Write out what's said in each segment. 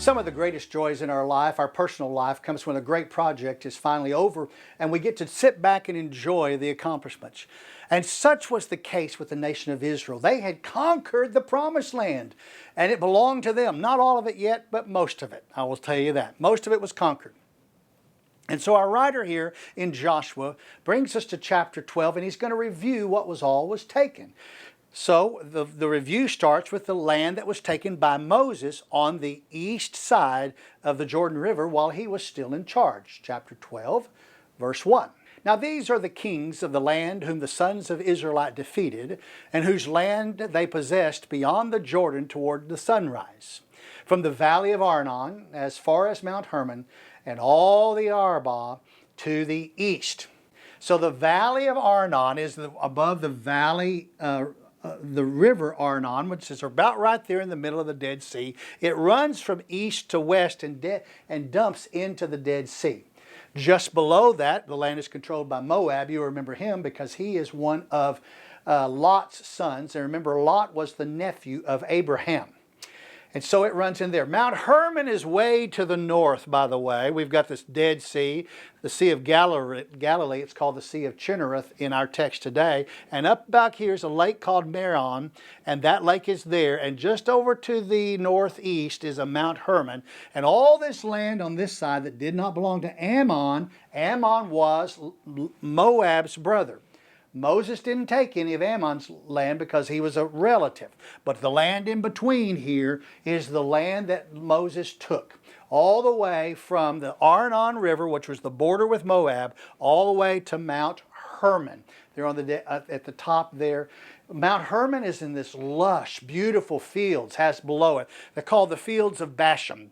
Some of the greatest joys in our life, our personal life, comes when a great project is finally over and we get to sit back and enjoy the accomplishments. And such was the case with the nation of Israel. They had conquered the promised land and it belonged to them. Not all of it yet, but most of it. I will tell you that. Most of it was conquered. And so our writer here in Joshua brings us to chapter 12 and he's going to review what all was taken. So the review starts with the land that was taken by Moses on the east side of the Jordan River while he was still in charge. Chapter 12, verse 1. Now these are the kings of the land whom the sons of Israelite defeated, and whose land they possessed beyond the Jordan toward the sunrise, from the valley of Arnon as far as Mount Hermon, and all the Arabah to the east. So the valley of Arnon is above the valley, the river Arnon, which is about right there in the middle of the Dead Sea. It runs from east to west and dumps into the Dead Sea. Just below that, the land is controlled by Moab. You remember him because he is one of Lot's sons. And remember, Lot was the nephew of Abraham. And so it runs in there. Mount Hermon is way to the north, by the way. We've got this Dead Sea, the Sea of Galilee. It's called the Sea of Chinnereth in our text today. And up back here is a lake called Meron, and that lake is there. And just over to the northeast is a Mount Hermon. And all this land on this side that did not belong to Ammon, Ammon was Moab's brother. Moses didn't take any of Ammon's land because he was a relative. But the land in between here is the land that Moses took. All the way from the Arnon River, which was the border with Moab, all the way to Mount Hermon. They're on at the top there. Mount Hermon is in this lush, beautiful fields, has below it. They're called the Fields of Bashan.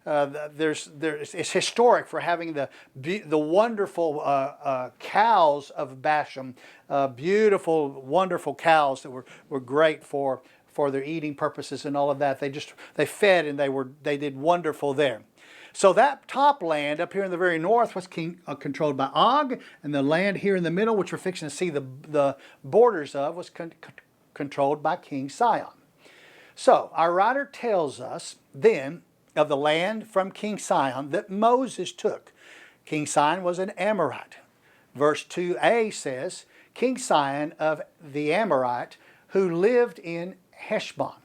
It's historic for having the wonderful cows of Bashan, beautiful, wonderful cows that were great for their eating purposes and all of that. They fed and they did wonderful there. So that top land up here in the very north was controlled by Og, and the land here in the middle, which we're fixing to see the borders of, was controlled by King Sihon. So our writer tells us then of the land from King Sihon that Moses took. King Sihon was an Amorite. Verse 2a says, King Sihon of the Amorite who lived in Heshbon.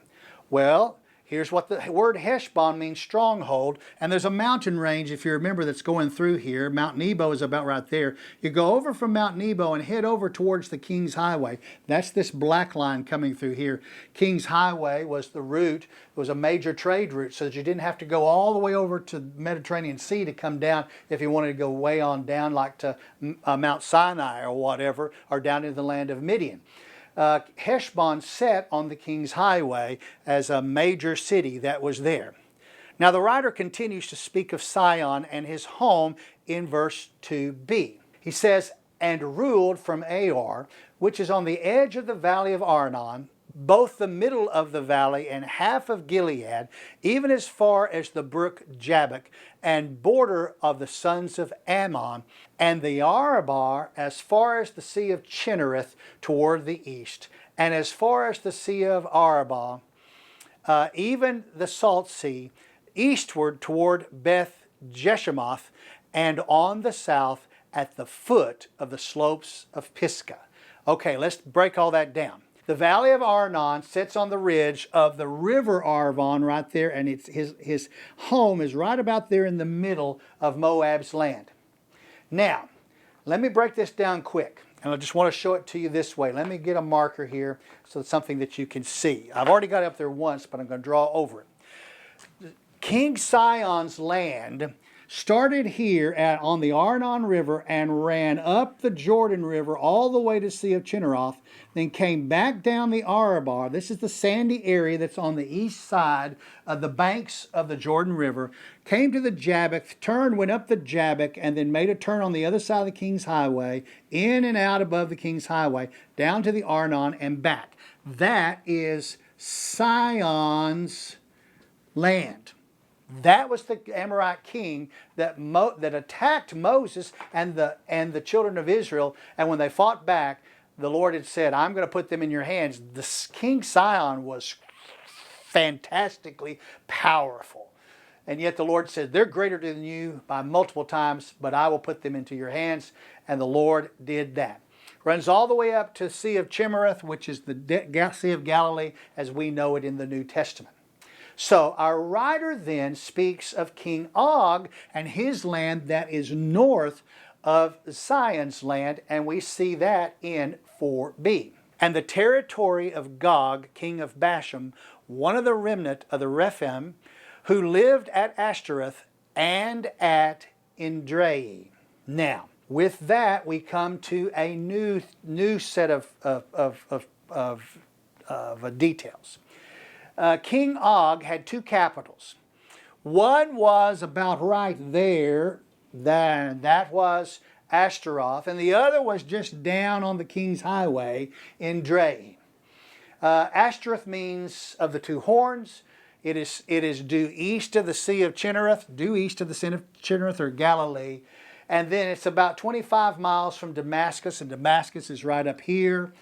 Well, here's what the word Heshbon means, stronghold. And there's a mountain range, if you remember, that's going through here. Mount Nebo is about right there. You go over from Mount Nebo and head over towards the King's Highway. That's this black line coming through here. King's Highway was the route. It was a major trade route so that you didn't have to go all the way over to the Mediterranean Sea to come down if you wanted to go way on down like to Mount Sinai or whatever, or down into the land of Midian. Heshbon sat on the King's Highway as a major city that was there. Now the writer continues to speak of Sihon and his home in verse 2b. He says, and ruled from Ar, which is on the edge of the valley of Arnon, both the middle of the valley and half of Gilead, even as far as the brook Jabbok, and border of the sons of Ammon, and the Arabah as far as the Sea of Chinnereth toward the east, and as far as the Sea of Arabah, even the Salt Sea, eastward toward Beth Jeshimoth, and on the south at the foot of the slopes of Pisgah. Okay, let's break all that down. The valley of Arnon sits on the ridge of the river Arnon right there, and his home is right about there in the middle of Moab's land. Now, let me break this down quick, and I just want to show it to you this way. Let me get a marker here so it's something that you can see. I've already got it up there once, but I'm going to draw over it. King Sihon's land started here on the Arnon River and ran up the Jordan River all the way to Sea of Chinneroth, then came back down the Arabah. This is the sandy area that's on the east side of the banks of the Jordan River, came to the Jabbok, went up the Jabbok, and then made a turn on the other side of the King's Highway, in and out above the King's Highway, down to the Arnon and back. That is Sihon's land. That was the Amorite king that attacked Moses and the children of Israel. And when they fought back, the Lord had said, I'm going to put them in your hands. The King Sihon was fantastically powerful. And yet the Lord said, they're greater than you by multiple times, but I will put them into your hands. And the Lord did that. Runs all the way up to the Sea of Chimereth, which is the Sea of Galilee as we know it in the New Testament. So our writer then speaks of King Og and his land that is north of Zion's land, and we see that in 4b. And the territory of Gog, king of Bashan, one of the remnant of the Rephaim, who lived at Ashtoreth and at Edrei. Now, with that, we come to a new set of details. King Og had two capitals. One was about right there, that was Ashtaroth, and the other was just down on the King's Highway in Edrei. Ashtaroth means of the two horns. It is due east of the Sea of Chinnereth, due east of the Sea of Chinnereth or Galilee. And then it's about 25 miles from Damascus, and Damascus is right up here.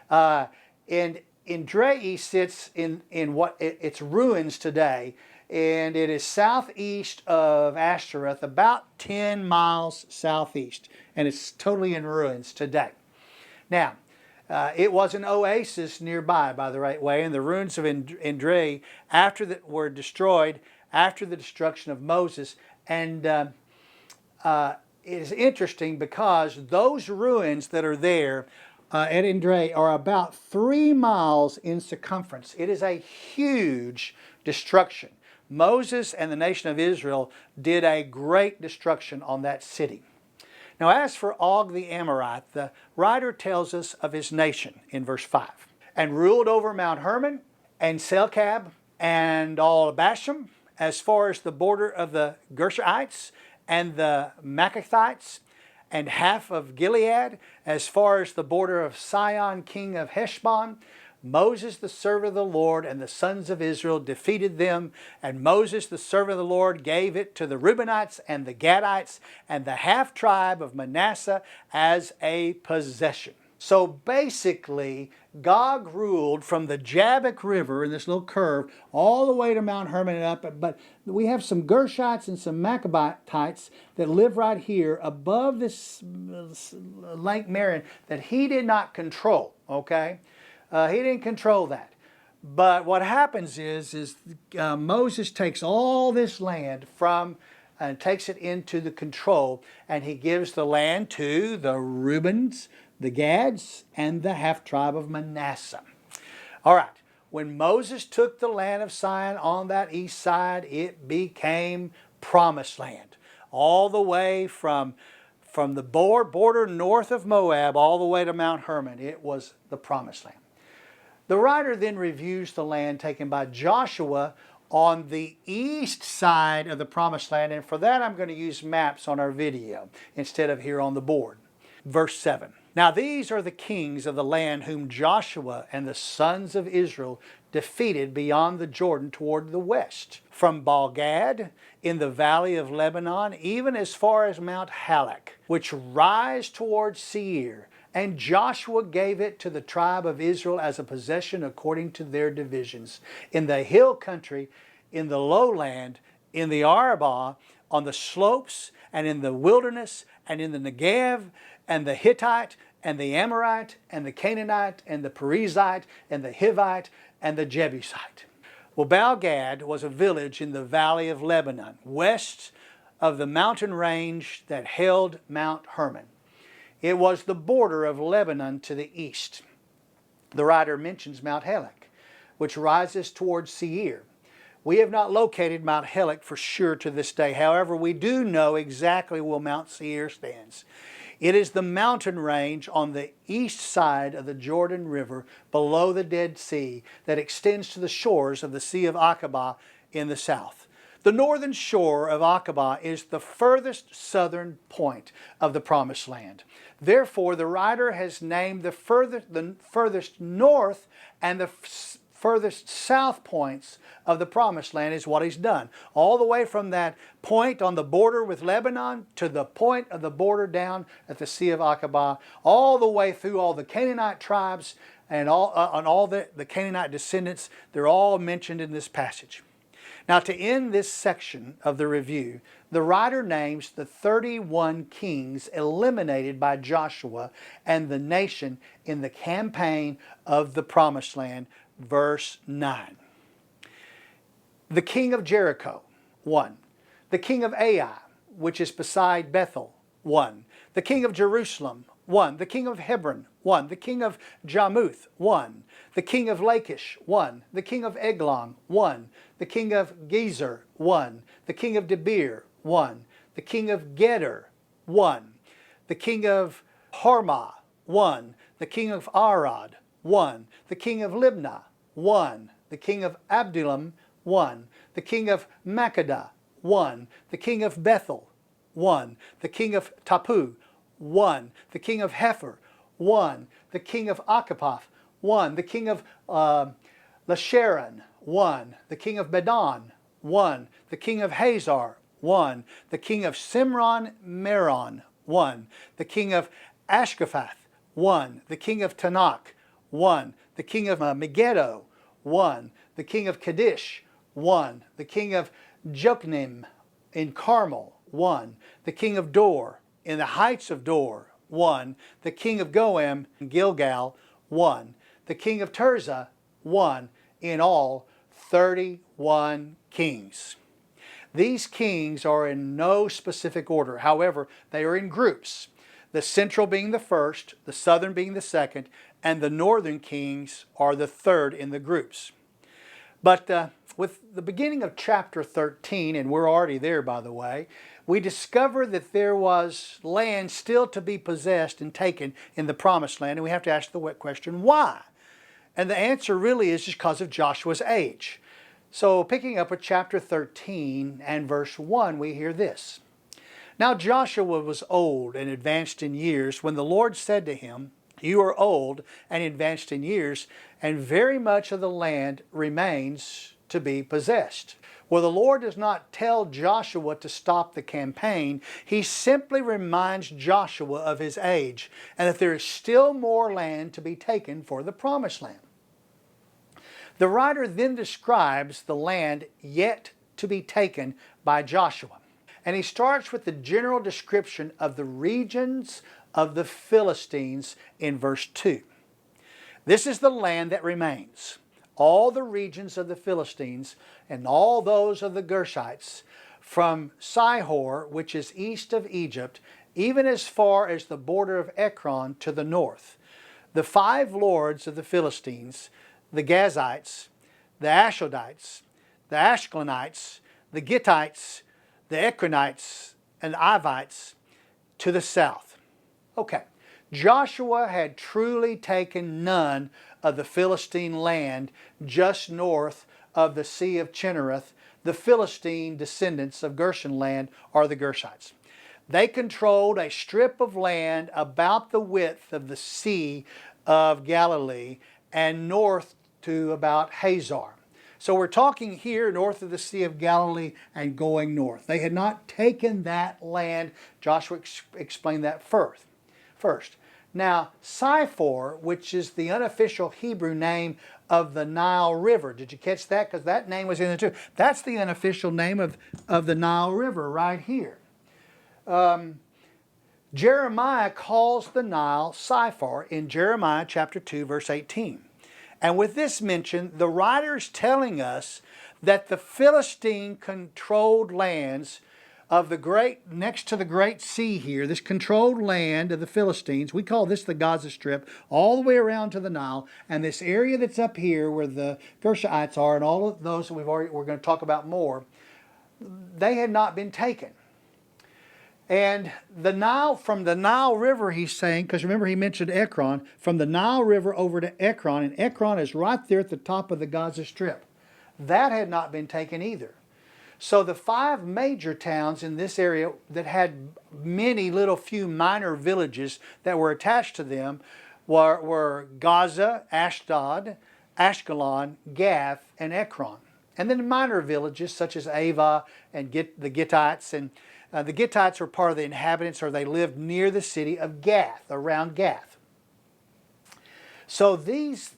And Edrei sits in what it's ruins today, and it is southeast of Ashtoreth, about 10 miles southeast, and it's totally in ruins today. Now, it was an oasis nearby, by the right way, and the ruins of Edrei were destroyed after the destruction of Moses. And it is interesting because those ruins that are there at Edrei are about 3 miles in circumference. It is a huge destruction. Moses and the nation of Israel did a great destruction on that city. Now, as for Og the Amorite, the writer tells us of his nation in verse 5. And ruled over Mount Hermon and Selcab and all of Bashan, as far as the border of the Gershites and the Maccathites, and half of Gilead, as far as the border of Sihon, king of Heshbon. Moses, the servant of the Lord, and the sons of Israel defeated them. And Moses, the servant of the Lord, gave it to the Reubenites and the Gadites and the half tribe of Manasseh as a possession. So basically, Gog ruled from the Jabbok River in this little curve all the way to Mount Hermon and up. But we have some Gershites and some Maccabites that live right here above this Lake Marion that he did not control, okay? He didn't control that. But what happens is Moses takes all this land and takes it into the control, and he gives the land to the Reubens, the Gads, and the half-tribe of Manasseh. All right, when Moses took the land of Sion on that east side, it became promised land. All the way from the border north of Moab all the way to Mount Hermon, it was the promised land. The writer then reviews the land taken by Joshua on the east side of the promised land, and for that I'm going to use maps on our video instead of here on the board. Verse 7. Now these are the kings of the land whom Joshua and the sons of Israel defeated beyond the Jordan toward the west, from Baal-gad in the valley of Lebanon, even as far as Mount Halak, which rise towards Seir. And Joshua gave it to the tribe of Israel as a possession according to their divisions, in the hill country, in the lowland, in the Arabah, on the slopes, and in the wilderness, and in the Negev, and the Hittite, and the Amorite, and the Canaanite, and the Perizzite, and the Hivite, and the Jebusite. Well, Baal-gad was a village in the valley of Lebanon, west of the mountain range that held Mount Hermon. It was the border of Lebanon to the east. The writer mentions Mount Halak, which rises towards Seir. We have not located Mount Halak for sure to this day. However, we do know exactly where Mount Seir stands. It is the mountain range on the east side of the Jordan River below the Dead Sea that extends to the shores of the Sea of Aqaba in the south. The northern shore of Aqaba is the furthest southern point of the Promised Land. Therefore, the writer has named the furthest north and the furthest south points of the Promised Land is what he's done. All the way from that point on the border with Lebanon to the point of the border down at the Sea of Aqaba, all the way through all the Canaanite tribes and all the Canaanite descendants. They're all mentioned in this passage. Now, to end this section of the review, the writer names the 31 kings eliminated by Joshua and the nation in the campaign of the Promised Land, verse 9. The king of Jericho, 1. The king of Ai, which is beside Bethel, 1. The king of Jerusalem, 1. The king of Hebron, 1. The king of Jarmuth, 1. The king of Lachish, 1. The king of Eglon, 1. The king of Gezer, 1. The king of Debir, 1. The king of Geder, 1. The king of Hormah, 1. The king of Arad, 1. The king of Libnah, 1. The king of Abdullam, 1. The king of Makkedah, 1. The king of Bethel, 1. The king of Tapu, 1. The king of Hepher, 1. The king of Akapaph, 1. The king of Lasharon, 1. The king of Bedon, 1. The king of Hazar, 1. The king of Simron Meron, 1. The king of Ashkaphath, 1. The king of Tanakh, 1. The king of Megiddo, 1. The king of Kadesh, 1. The king of Jokneam in Carmel, 1. The king of Dor in the heights of Dor, 1. The king of Goam in Gilgal, 1. The king of Tirzah, 1. In all, 31 kings. These kings are in no specific order. However, they are in groups. The central being the first, the southern being the second, and the northern kings are the third in the groups. But with the beginning of chapter 13, and we're already there by the way, we discover that there was land still to be possessed and taken in the Promised Land, and we have to ask the question, why? And the answer really is just because of Joshua's age. So picking up with chapter 13 and verse 1, we hear this. Now Joshua was old and advanced in years when the Lord said to him, You are old and advanced in years, and very much of the land remains to be possessed. Well, the Lord does not tell Joshua to stop the campaign. He simply reminds Joshua of his age and that there is still more land to be taken for the Promised Land. The writer then describes the land yet to be taken by Joshua. And he starts with the general description of the regions of the Philistines in verse 2. This is the land that remains. All the regions of the Philistines and all those of the Gershites, from Sihor, which is east of Egypt, even as far as the border of Ekron to the north. The 5 lords of the Philistines, the Gazites, the Ashodites, the Ashkelonites, the Gittites, the Ekronites, and the Ivites to the south. Okay, Joshua had truly taken none of the Philistine land just north of the Sea of Chinnereth. The Philistine descendants of Gershon land are the Gershites. They controlled a strip of land about the width of the Sea of Galilee and north to about Hazar. So we're talking here north of the Sea of Galilee and going north. They had not taken that land. Joshua explained that first. Now, Sihor, which is the unofficial Hebrew name of the Nile River. Did you catch that? Because that name was in there too. That's the unofficial name of the Nile River right here. Jeremiah calls the Nile Sihor in Jeremiah chapter 2, verse 18. And with this mention, the writer is telling us that the Philistine-controlled lands of the great, next to the Great Sea here, this controlled land of the Philistines, we call this the Gaza Strip, all the way around to the Nile, and this area that's up here where the Gershites are, and all of those that we're going to talk about more, they had not been taken. And the Nile, from the Nile River, he's saying, because remember he mentioned Ekron, from the Nile River over to Ekron, and Ekron is right there at the top of the Gaza Strip. That had not been taken either. So the 5 major towns in this area that had many little few minor villages that were attached to them were Gaza, Ashdod, Ashkelon, Gath, and Ekron. And then minor villages such as Ava and the Gittites. And the Gittites were part of the inhabitants, or they lived near the city of Gath, around Gath. So these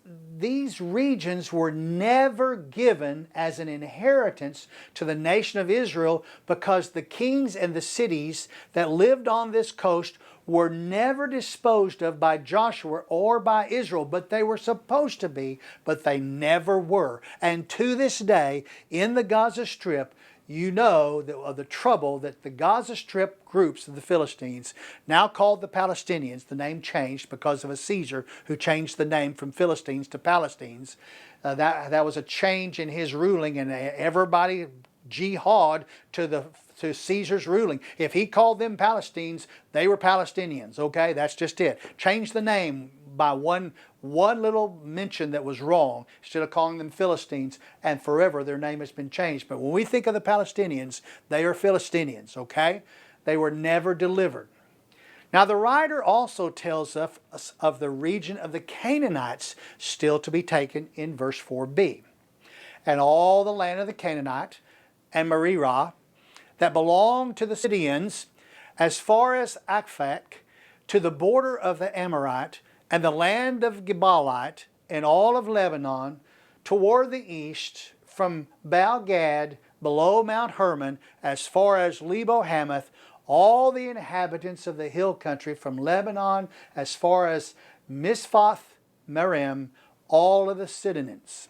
regions were never given as an inheritance to the nation of Israel, because the kings and the cities that lived on this coast were never disposed of by Joshua or by Israel, but they were supposed to be, but they never were. And to this day, in the Gaza Strip, you know of the trouble that the Gaza Strip groups of the Philistines, now called the Palestinians, the name changed because of a Caesar who changed the name from Philistines to Palestines. That was a change in his ruling, and everybody jihad to Caesar's ruling. If he called them Palestines, they were Palestinians. Okay, that's just it. Change the name by one little mention that was wrong, instead of calling them Philistines, and forever their name has been changed. But when we think of the Palestinians, they are Philistinians. Okay, they were never delivered. Now the writer also tells us of the region of the Canaanites still to be taken in verse 4b. And all the land of the Canaanite and Merirah that belonged to the Sidonians, as far as Aphek, to the border of the Amorite, and the land of Gebalite, and all of Lebanon, toward the east, from Baal-Gad, below Mount Hermon, as far as Lebo-Hamath, all the inhabitants of the hill country, from Lebanon as far as Misphath-Marim, all of the Sidonians.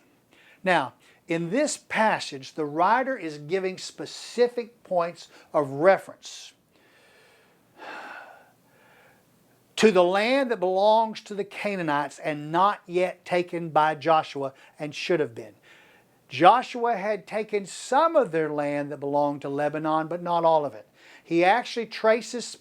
Now, in this passage, the writer is giving specific points of reference to the land that belongs to the Canaanites and not yet taken by Joshua, and should have been. Joshua had taken some of their land that belonged to Lebanon, but not all of it. He actually traces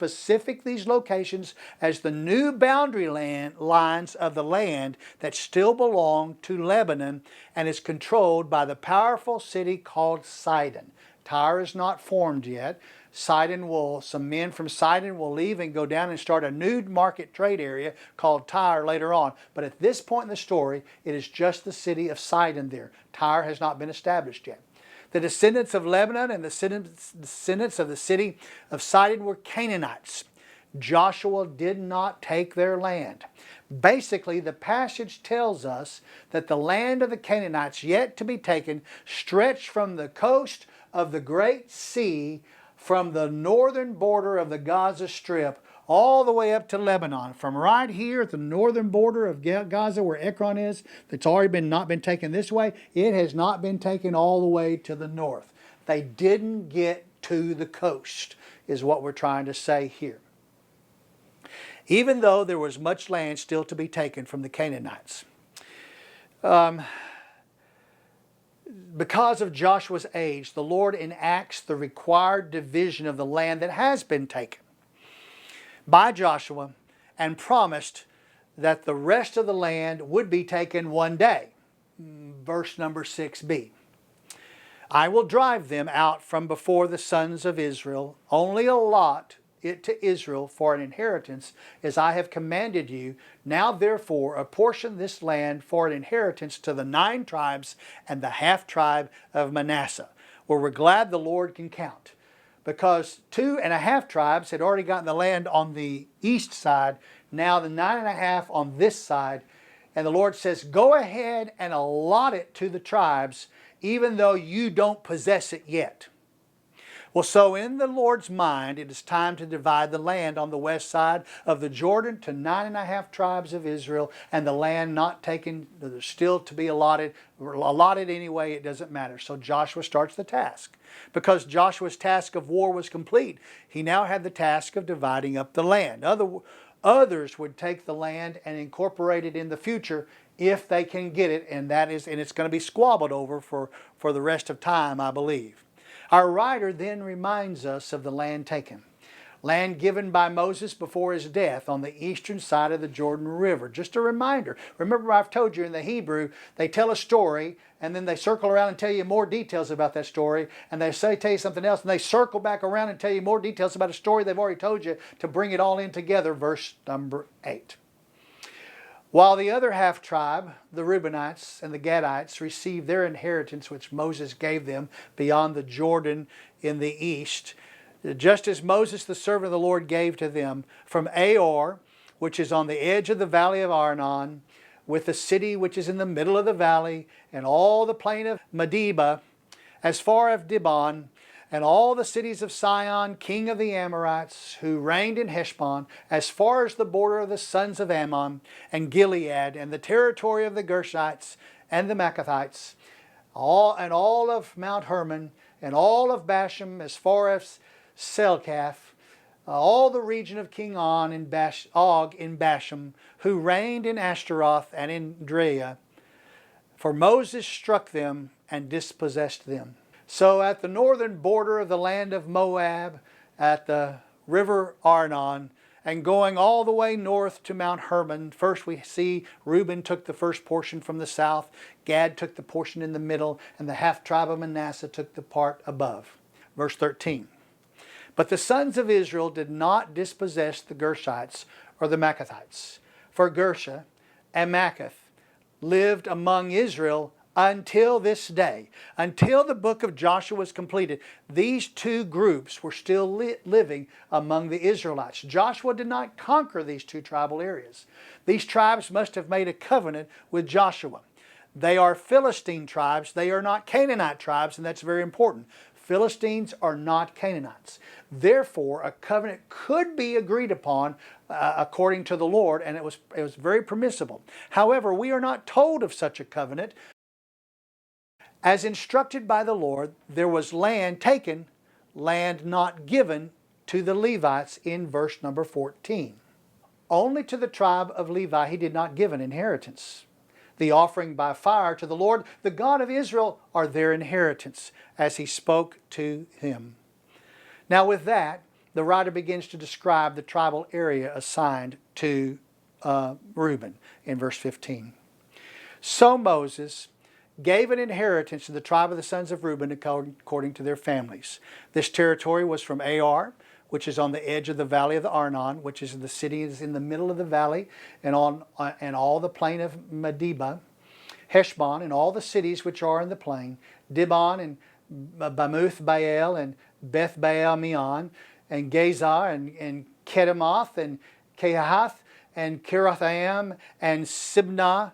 these locations as the new boundary lines of the land that still belong to Lebanon and is controlled by the powerful city called Sidon. Tyre is not formed yet. Some men from Sidon will leave and go down and start a new market trade area called Tyre later on. But at this point in the story, it is just the city of Sidon there. Tyre has not been established yet. The descendants of Lebanon and the descendants of the city of Sidon were Canaanites. Joshua did not take their land. Basically, the passage tells us that the land of the Canaanites yet to be taken stretched from the coast of the Great Sea, from the northern border of the Gaza Strip, all the way up to Lebanon. From right here at the northern border of Gaza, where Ekron is, that's already not been taken this way, it has not been taken all the way to the north. They didn't get to the coast, is what we're trying to say here. Even though there was much land still to be taken from the Canaanites. Because of Joshua's age, the Lord enacts the required division of the land that has been taken by Joshua, and promised that the rest of the land would be taken one day. Verse number 6b. I will drive them out from before the sons of Israel, only allot it to Israel for an inheritance, as I have commanded you. Now therefore apportion this land for an inheritance to the 9 tribes and the half tribe of Manasseh, where we're glad the Lord can count. Because 2.5 tribes had already gotten the land on the east side, now the 9.5 on this side. And the Lord says, go ahead and allot it to the tribes, even though you don't possess it yet. Well, so in the Lord's mind, it is time to divide the land on the west side of the Jordan to 9.5 tribes of Israel, and the land not taken, still to be allotted anyway, it doesn't matter. So Joshua starts the task. Because Joshua's task of war was complete, he now had the task of dividing up the land. Others would take the land and incorporate it in the future if they can get it, and it's going to be squabbled over for the rest of time, I believe. Our writer then reminds us of the land taken. Land given by Moses before his death on the eastern side of the Jordan River. Just a reminder. Remember, I've told you in the Hebrew, they tell a story and then they circle around and tell you more details about that story, and they tell you something else, and they circle back around and tell you more details about a story they've already told you to bring it all in together. Verse number 8. While the other half tribe, the Reubenites and the Gadites, received their inheritance which Moses gave them beyond the Jordan in the east, just as Moses the servant of the Lord gave to them, from Aor, which is on the edge of the valley of Arnon, with the city which is in the middle of the valley, and all the plain of Medeba, as far as Dibon, and all the cities of Sihon, king of the Amorites, who reigned in Heshbon, as far as the border of the sons of Ammon, and Gilead, and the territory of the Gershites and the Maccathites, all of Mount Hermon, and all of Bashan, as far as Selkath, all the region of King Og in Bashan, who reigned in Ashtaroth and in Drea. For Moses struck them and dispossessed them. So at the northern border of the land of Moab, at the river Arnon, and going all the way north to Mount Hermon, first we see Reuben took the first portion from the south, Gad took the portion in the middle, and the half-tribe of Manasseh took the part above. Verse 13. But the sons of Israel did not dispossess the Gershites or the Maccathites, for Gersha and Maccath lived among Israel until this day. Until the book of Joshua was completed, these two groups were still living among the Israelites. Joshua did not conquer these two tribal areas. These tribes must have made a covenant with Joshua. They are Philistine tribes. They are not Canaanite tribes, and that's very important. Philistines are not Canaanites. Therefore, a covenant could be agreed upon according to the Lord, and it was very permissible. However, we are not told of such a covenant. As instructed by the Lord, there was land taken, land not given to the Levites in verse number 14. Only to the tribe of Levi he did not give an inheritance. The offering by fire to the Lord, the God of Israel, are their inheritance, as he spoke to him. Now with that, the writer begins to describe the tribal area assigned to Reuben in verse 15. So Moses gave an inheritance to the tribe of the sons of Reuben according to their families. This territory was from Ar, which is on the edge of the valley of the Arnon, which is the city is in the middle of the valley, and all the plain of Medeba, Heshbon, and all the cities which are in the plain, Dibon and Bamuth Baal and Beth Baal Meon, and Gazar and Kedemoth and Kehath and Kiratham and Sibah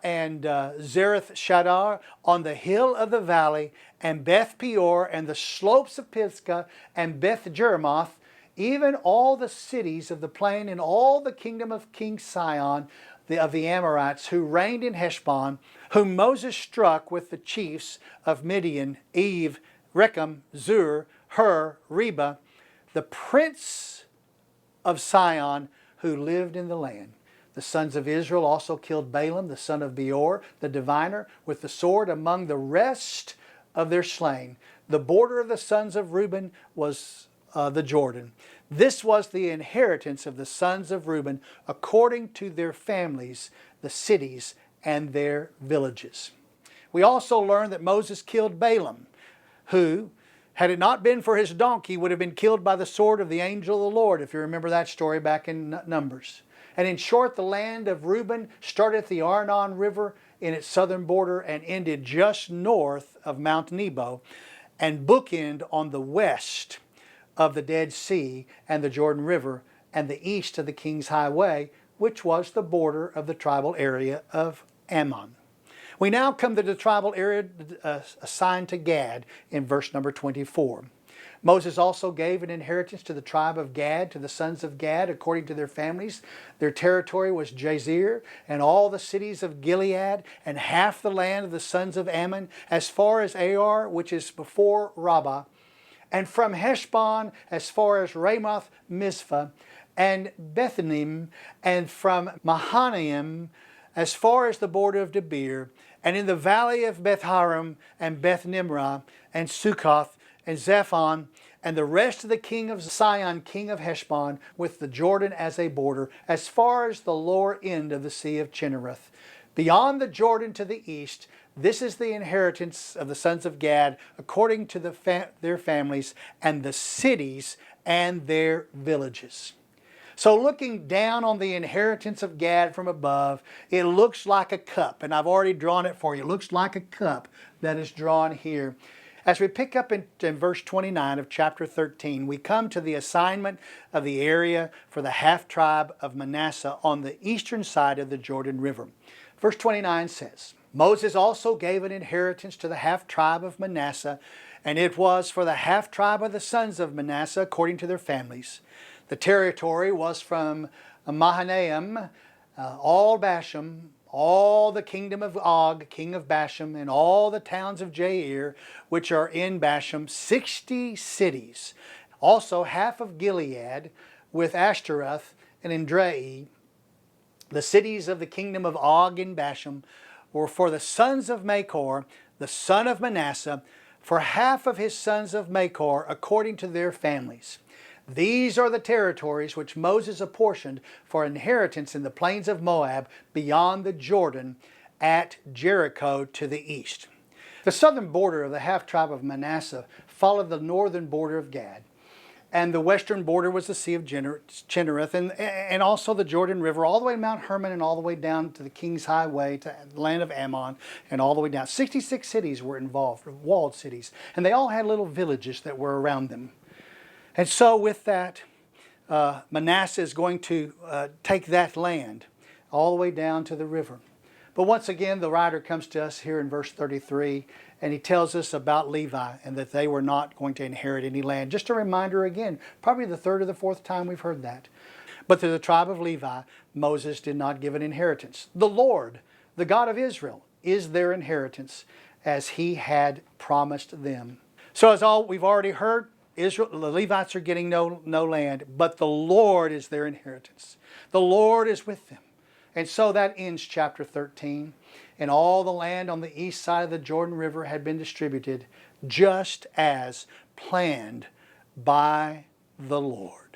and Zereth Shaddar on the hill of the valley, and Beth Peor and the slopes of Pisgah and Beth Jeremoth, even all the cities of the plain and all the kingdom of King Sihon of the Amorites, who reigned in Heshbon, whom Moses struck with the chiefs of Midian, Eve, Rechem, Zur, Hur, Reba, the prince of Sihon, who lived in the land. The sons of Israel also killed Balaam, the son of Beor, the diviner, with the sword among the rest of their slain. The border of the sons of Reuben was the Jordan. This was the inheritance of the sons of Reuben according to their families, the cities, and their villages. We also learn that Moses killed Balaam, who, had it not been for his donkey, would have been killed by the sword of the angel of the Lord, if you remember that story back in Numbers. And in short, the land of Reuben started at the Arnon River in its southern border and ended just north of Mount Nebo and bookend on the west of the Dead Sea and the Jordan River and the east of the King's Highway, which was the border of the tribal area of Ammon. We now come to the tribal area assigned to Gad in verse number 24. Moses also gave an inheritance to the tribe of Gad, to the sons of Gad, according to their families. Their territory was Jazer, and all the cities of Gilead, and half the land of the sons of Ammon, as far as Ar, which is before Rabbah, and from Heshbon as far as Ramoth Mizpah, and Bethanim, and from Mahanaim as far as the border of Debir, and in the valley of Beth Haram, and Beth Nimrah, and Sukkoth, and Zephon, and the rest of the king of Sihon, king of Heshbon, with the Jordan as a border, as far as the lower end of the sea of Chinnereth. Beyond the Jordan to the east, this is the inheritance of the sons of Gad, according to their families, and the cities and their villages. So looking down on the inheritance of Gad from above, it looks like a cup, and I've already drawn it for you. It looks like a cup that is drawn here. As we pick up in verse 29 of chapter 13, we come to the assignment of the area for the half-tribe of Manasseh on the eastern side of the Jordan River. Verse 29 says, Moses also gave an inheritance to the half-tribe of Manasseh, and it was for the half-tribe of the sons of Manasseh according to their families. The territory was from Mahanaim, all Bashan, all the kingdom of Og, king of Bashan, and all the towns of Jair, which are in Bashan, 60 cities. Also half of Gilead, with Ashtaroth and Edrei. The cities of the kingdom of Og in Bashan were for the sons of Machor, the son of Manasseh, for half of his sons of Machor, according to their families. These are the territories which Moses apportioned for inheritance in the plains of Moab beyond the Jordan at Jericho to the east. The southern border of the half-tribe of Manasseh followed the northern border of Gad, and the western border was the Sea of Chinnereth and also the Jordan River, all the way to Mount Hermon and all the way down to the King's Highway, to the land of Ammon, and all the way down. 66 cities were involved, walled cities, and they all had little villages that were around them. And so with that, Manasseh is going to take that land all the way down to the river. But once again, the writer comes to us here in verse 33, and he tells us about Levi and that they were not going to inherit any land. Just a reminder again, probably the third or the fourth time we've heard that. But to the tribe of Levi, Moses did not give an inheritance. The Lord, the God of Israel, is their inheritance as he had promised them. So as we've already heard, the Levites are getting no land, but the Lord is their inheritance. The Lord is with them. And so that ends chapter 13. And all the land on the east side of the Jordan River had been distributed just as planned by the Lord.